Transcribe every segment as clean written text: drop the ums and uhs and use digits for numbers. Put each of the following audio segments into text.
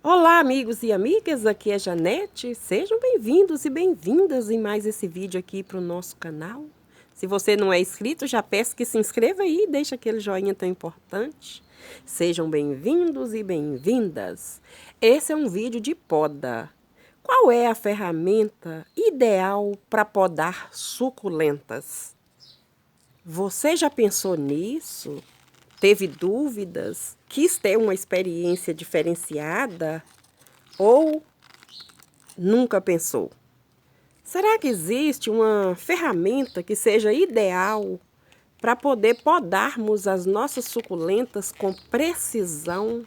Olá, amigos e amigas, aqui é Janete. Sejam bem-vindos e bem-vindas em mais esse vídeo aqui para o nosso canal. Se você não é inscrito, já peço que se inscreva aí e deixe aquele joinha tão importante. Sejam bem-vindos e bem-vindas. Esse é um vídeo de poda. Qual é a ferramenta ideal para podar suculentas? Você já pensou nisso? Teve dúvidas? Quis ter uma experiência diferenciada? Ou nunca pensou? Será que existe uma ferramenta que seja ideal para poder podarmos as nossas suculentas com precisão,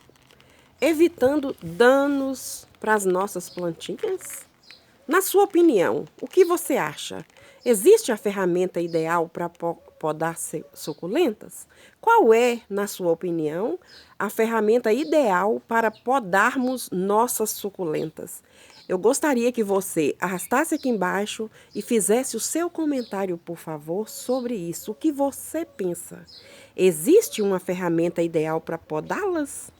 evitando danos para as nossas plantinhas? Na sua opinião, o que você acha? Existe a ferramenta ideal para podar suculentas? Qual é, na sua opinião, a ferramenta ideal para podarmos nossas suculentas? Eu gostaria que você arrastasse aqui embaixo e fizesse o seu comentário, por favor, sobre isso. O que você pensa? Existe uma ferramenta ideal para podá-las?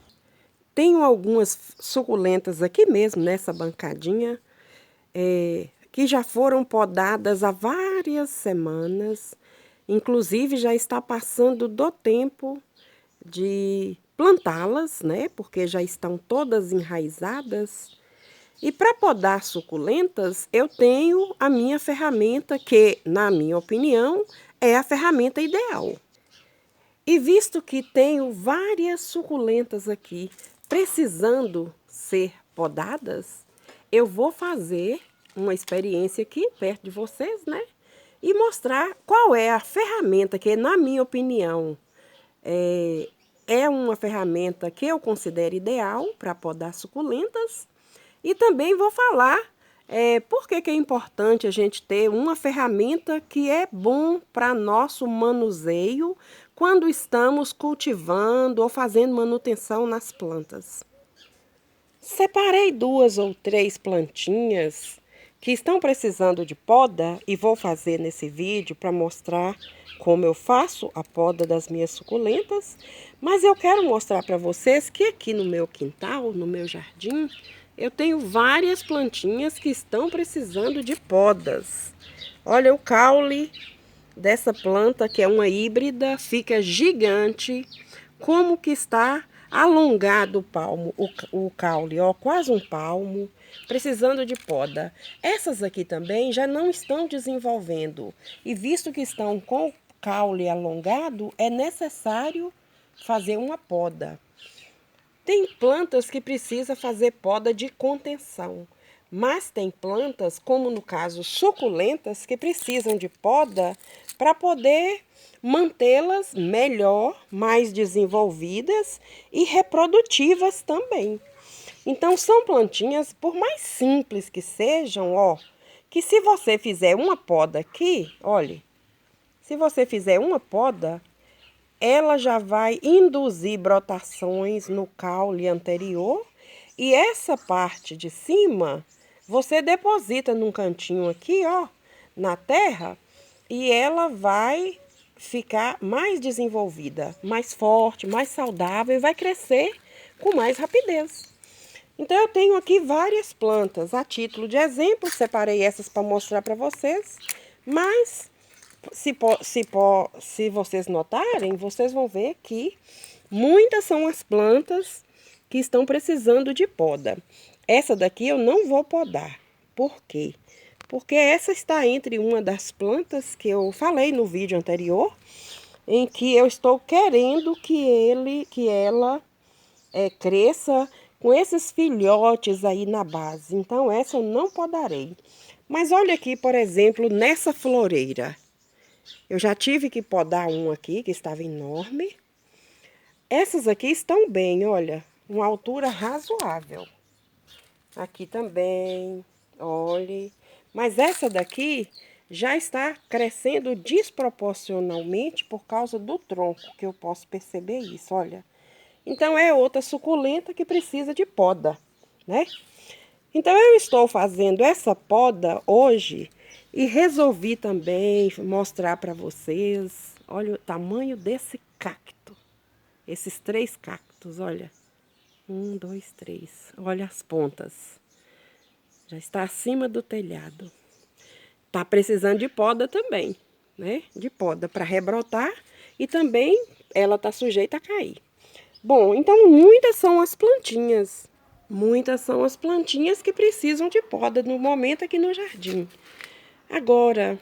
Tenho algumas suculentas aqui mesmo, nessa bancadinha, que já foram podadas há várias semanas, inclusive já está passando do tempo de plantá-las, né? Porque já estão todas enraizadas. E para podar suculentas, eu tenho a minha ferramenta, que, na minha opinião, é a ferramenta ideal. E visto que tenho várias suculentas aqui precisando ser podadas, eu vou fazer uma experiência aqui perto de vocês, né? E mostrar qual é a ferramenta que, na minha opinião, é uma ferramenta que eu considero ideal para podar suculentas. E também vou falar por que é importante a gente ter uma ferramenta que é bom para nosso manuseio quando estamos cultivando ou fazendo manutenção nas plantas. Separei 2 ou 3 plantinhas que estão precisando de poda e vou fazer nesse vídeo para mostrar como eu faço a poda das minhas suculentas, mas eu quero mostrar para vocês que aqui no meu quintal, no meu jardim, eu tenho várias plantinhas que estão precisando de podas. Olha o caule dessa planta, que é uma híbrida, fica gigante. Como que está alongado o palmo, o caule, ó, quase um palmo, precisando de poda. Essas aqui também já não estão desenvolvendo. E visto que estão com o caule alongado, é necessário fazer uma poda. Tem plantas que precisa fazer poda de contenção, mas tem plantas, como no caso suculentas, que precisam de poda para poder mantê-las melhor, mais desenvolvidas e reprodutivas também. Então são plantinhas, por mais simples que sejam, ó, que se você fizer uma poda aqui, olhe, se você fizer uma poda, ela já vai induzir brotações no caule anterior e essa parte de cima você deposita num cantinho aqui, ó, na terra, e ela vai ficar mais desenvolvida, mais forte, mais saudável e vai crescer com mais rapidez. Então eu tenho aqui várias plantas, a título de exemplo, separei essas para mostrar para vocês, mas se vocês notarem, vocês vão ver que muitas são as plantas que estão precisando de poda. Essa daqui eu não vou podar. Por quê? Porque essa está entre uma das plantas que eu falei no vídeo anterior, em que eu estou querendo que ela cresça com esses filhotes aí na base. Então, essa eu não podarei. Mas olha aqui, por exemplo, nessa floreira. Eu já tive que podar um aqui, que estava enorme. Essas aqui estão bem, olha, uma altura razoável. Aqui também, olhe. Mas essa daqui já está crescendo desproporcionalmente por causa do tronco, que eu posso perceber isso, olha. Então, é outra suculenta que precisa de poda, né? Então, eu estou fazendo essa poda hoje e resolvi também mostrar para vocês, olha o tamanho desse cacto. Esses 3 cactos, olha. Um, dois, três. Olha as pontas. Já está acima do telhado. Tá precisando de poda também, né? De poda para rebrotar e também ela tá sujeita a cair. Bom, então muitas são as plantinhas. Muitas são as plantinhas que precisam de poda no momento aqui no jardim. Agora,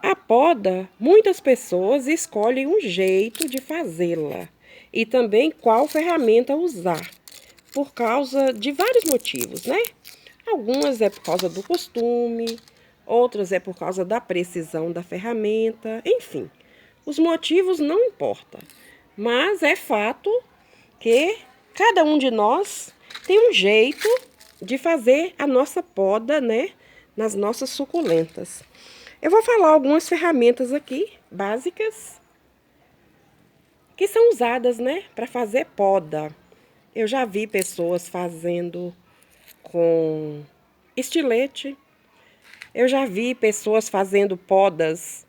a poda, muitas pessoas escolhem um jeito de fazê-la e também qual ferramenta usar, por causa de vários motivos, né? Algumas é por causa do costume, outras é por causa da precisão da ferramenta, enfim. Os motivos não importam, mas é fato que cada um de nós tem um jeito de fazer a nossa poda, né, nas nossas suculentas. Eu vou falar algumas ferramentas aqui, básicas, que são usadas, né, para fazer poda. Eu já vi pessoas fazendo com estilete. Eu já vi pessoas fazendo podas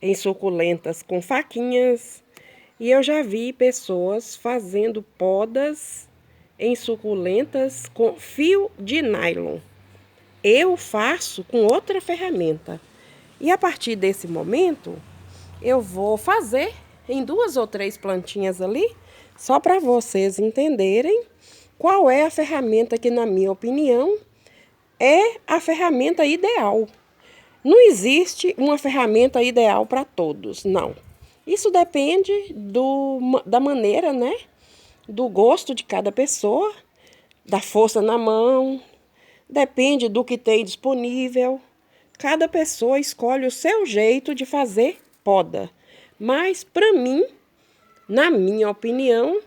em suculentas com faquinhas. E eu já vi pessoas fazendo podas em suculentas com fio de nylon. Eu faço com outra ferramenta. E a partir desse momento, eu vou fazer em 2 ou 3 plantinhas ali, só para vocês entenderem qual é a ferramenta que, na minha opinião, é a ferramenta ideal. Não existe uma ferramenta ideal para todos, não. Isso depende da maneira, né? Do gosto de cada pessoa, da força na mão, depende do que tem disponível. Cada pessoa escolhe o seu jeito de fazer poda. Mas, para mim, na minha opinião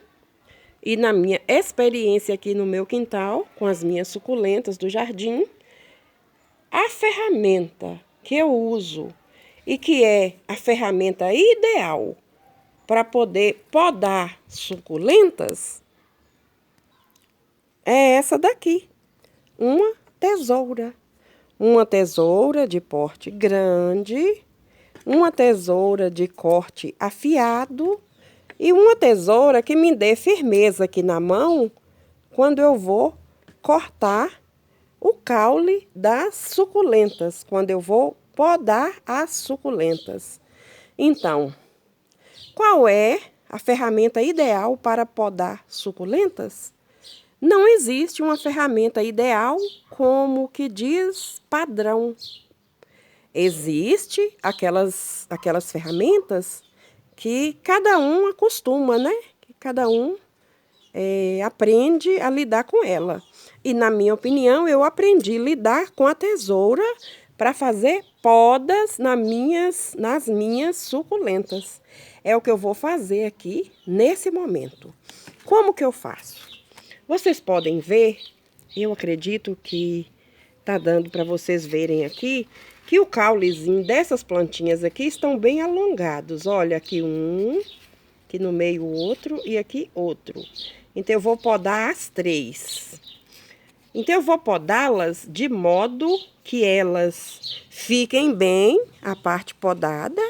e na minha experiência aqui no meu quintal, com as minhas suculentas do jardim, a ferramenta que eu uso e que é a ferramenta ideal para poder podar suculentas é essa daqui, uma tesoura. Uma tesoura de porte grande, uma tesoura de corte afiado e uma tesoura que me dê firmeza aqui na mão quando eu vou cortar o caule das suculentas, quando eu vou podar as suculentas. Então, qual é a ferramenta ideal para podar suculentas? Não existe uma ferramenta ideal como que diz padrão. Existe aquelas ferramentas que cada um acostuma, né? Que cada um aprende a lidar com ela. E, na minha opinião, eu aprendi a lidar com a tesoura para fazer podas nas minhas suculentas. É o que eu vou fazer aqui nesse momento. Como que eu faço? Vocês podem ver, eu acredito que tá dando para vocês verem aqui, que o caulezinho dessas plantinhas aqui estão bem alongados. Olha, aqui um, aqui no meio outro e aqui outro. Então, eu vou podar as 3. Então, eu vou podá-las de modo que elas fiquem bem, a parte podada,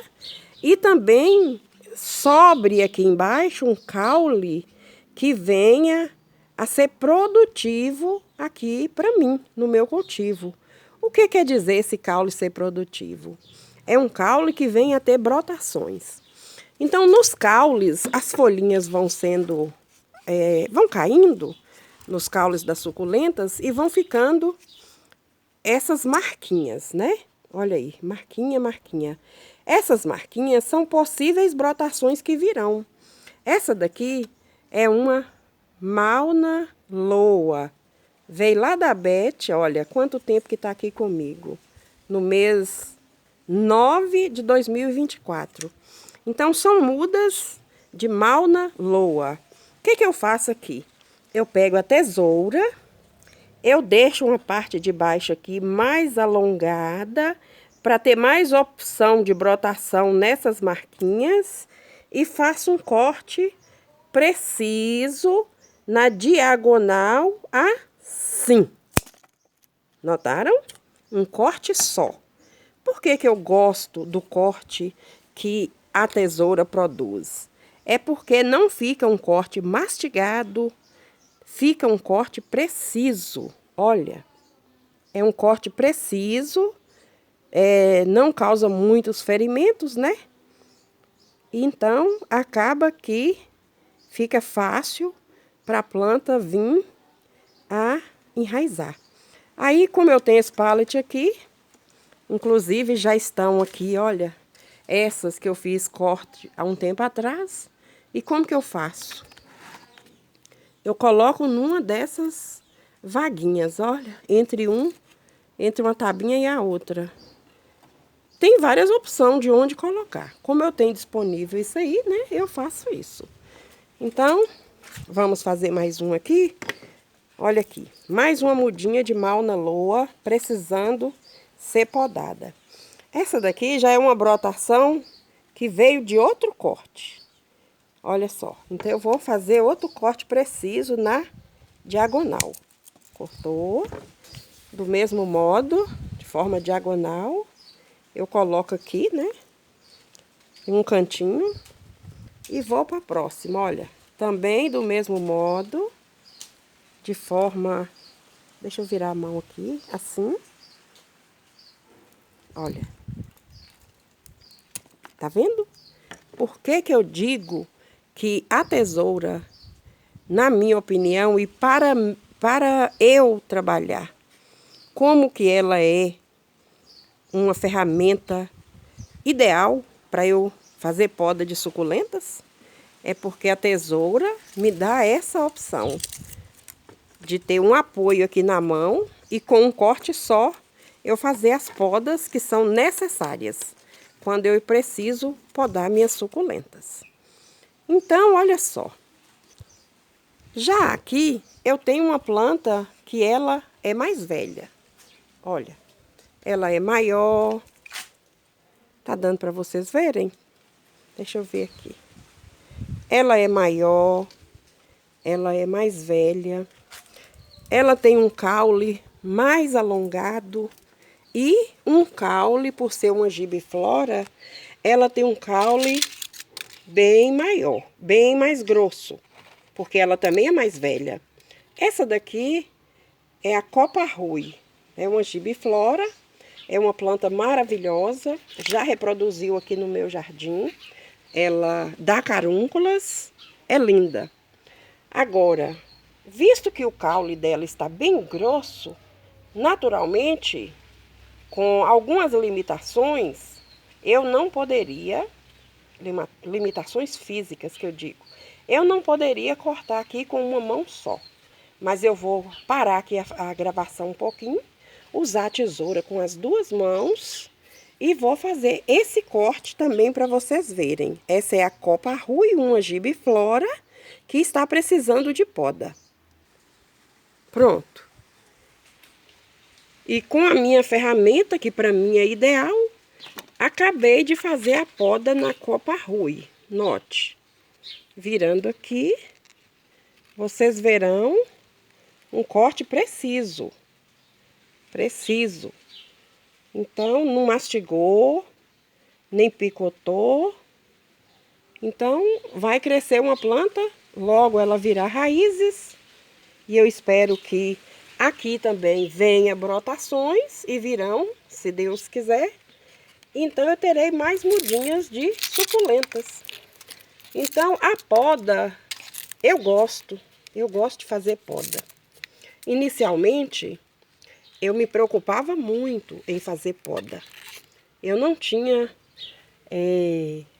e também sobre aqui embaixo um caule que venha a ser produtivo aqui para mim, no meu cultivo. O que quer dizer esse caule ser produtivo? É um caule que vem a ter brotações. Então, nos caules, as folhinhas vão caindo nos caules das suculentas e vão ficando essas marquinhas, né? Olha aí, marquinha, marquinha. Essas marquinhas são possíveis brotações que virão. Essa daqui é uma Mauna Loa. Veio lá da Beth, olha, quanto tempo que está aqui comigo. No mês 9 de 2024. Então, são mudas de Mauna Loa. O que eu faço aqui? Eu pego a tesoura, eu deixo uma parte de baixo aqui mais alongada, para ter mais opção de brotação nessas marquinhas, e faço um corte preciso na diagonal assim. Notaram? Um corte só. Por que eu gosto do corte que a tesoura produz? É porque não fica um corte mastigado, fica um corte preciso. Olha, é um corte preciso, não causa muitos ferimentos, né? Então, acaba que fica fácil para a planta vir a enraizar. Aí, como eu tenho esse pallet aqui, inclusive já estão aqui, olha, essas que eu fiz corte há um tempo atrás. E como que eu faço? Eu coloco numa dessas vaguinhas, olha, entre uma tabinha e a outra. Tem várias opções de onde colocar. Como eu tenho disponível isso aí, né, eu faço isso. Então, vamos fazer mais um aqui. Olha aqui, mais uma mudinha de Mauna Loa, precisando ser podada. Essa daqui já é uma brotação que veio de outro corte. Olha só, então eu vou fazer outro corte preciso na diagonal. Cortou, do mesmo modo, de forma diagonal, eu coloco aqui, né, em um cantinho e vou para a próxima, olha. Também do mesmo modo, de forma... Deixa eu virar a mão aqui, assim. Olha. Tá vendo? Por que que eu digo que a tesoura, na minha opinião, e para eu trabalhar, como que ela é uma ferramenta ideal para eu fazer poda de suculentas? É porque a tesoura me dá essa opção de ter um apoio aqui na mão e com um corte só eu fazer as podas que são necessárias quando eu preciso podar minhas suculentas. Então, olha só. Já aqui eu tenho uma planta que ela é mais velha. Olha, ela é maior. Tá dando para vocês verem? Deixa eu ver aqui. Ela é maior, ela é mais velha, ela tem um caule mais alongado e um caule, por ser uma gibiflora, ela tem um caule bem maior, bem mais grosso, porque ela também é mais velha. Essa daqui é a Copa Rui, é uma gibiflora, é uma planta maravilhosa, já reproduziu aqui no meu jardim. Ela dá carúnculas, é linda. Agora, visto que o caule dela está bem grosso, naturalmente, com algumas limitações, eu não poderia, limitações físicas que eu digo, eu não poderia cortar aqui com uma mão só. Mas eu vou parar aqui a gravação um pouquinho, usar a tesoura com as duas mãos e vou fazer esse corte também para vocês verem. Essa é a Copa Rui, uma gibiflora, que está precisando de poda. Pronto. E com a minha ferramenta, que para mim é ideal, acabei de fazer a poda na Copa Rui. Note. Virando aqui, vocês verão um corte preciso. Preciso. Então, não mastigou, nem picotou. Então, vai crescer uma planta, logo ela virá raízes. E eu espero que aqui também venha brotações e virão, se Deus quiser. Então, eu terei mais mudinhas de suculentas. Então, a poda, eu gosto de fazer poda. Inicialmente, eu me preocupava muito em fazer poda. Eu não tinha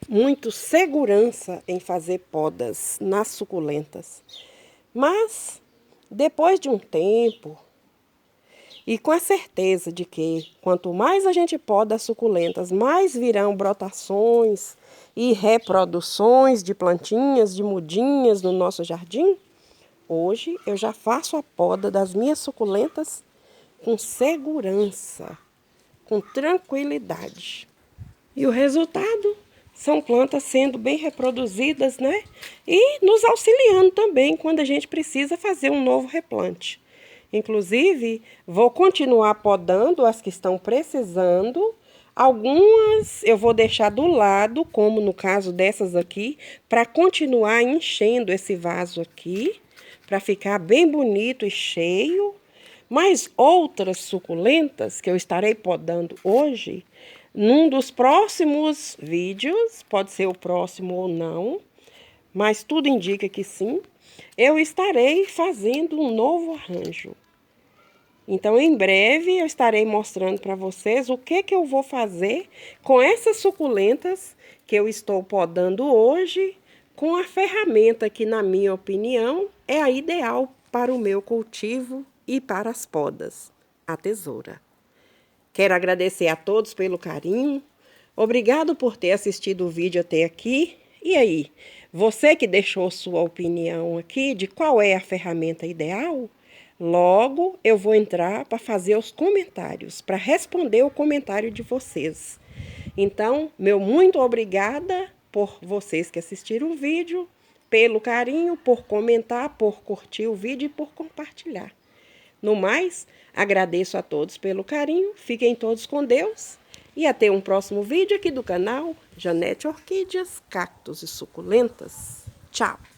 muito segurança em fazer podas nas suculentas. Mas, depois de um tempo, e com a certeza de que quanto mais a gente poda as suculentas, mais virão brotações e reproduções de plantinhas, de mudinhas no nosso jardim, hoje eu já faço a poda das minhas suculentas com segurança, com tranquilidade. E o resultado são plantas sendo bem reproduzidas, né? E nos auxiliando também quando a gente precisa fazer um novo replante. Inclusive, vou continuar podando as que estão precisando. Algumas eu vou deixar do lado, como no caso dessas aqui, para continuar enchendo esse vaso aqui, para ficar bem bonito e cheio. Mas outras suculentas que eu estarei podando hoje, num dos próximos vídeos, pode ser o próximo ou não, mas tudo indica que sim, eu estarei fazendo um novo arranjo. Então, em breve, eu estarei mostrando para vocês o que eu vou fazer com essas suculentas que eu estou podando hoje, com a ferramenta que, na minha opinião, é a ideal para o meu cultivo e para as podas, a tesoura. Quero agradecer a todos pelo carinho. Obrigado por ter assistido o vídeo até aqui. E aí, você que deixou sua opinião aqui de qual é a ferramenta ideal? Logo, eu vou entrar para fazer os comentários, para responder o comentário de vocês. Então, meu muito obrigada por vocês que assistiram o vídeo, pelo carinho, por comentar, por curtir o vídeo e por compartilhar. No mais, agradeço a todos pelo carinho, fiquem todos com Deus e até um próximo vídeo aqui do canal Janete Orquídeas, Cactos e Suculentas. Tchau!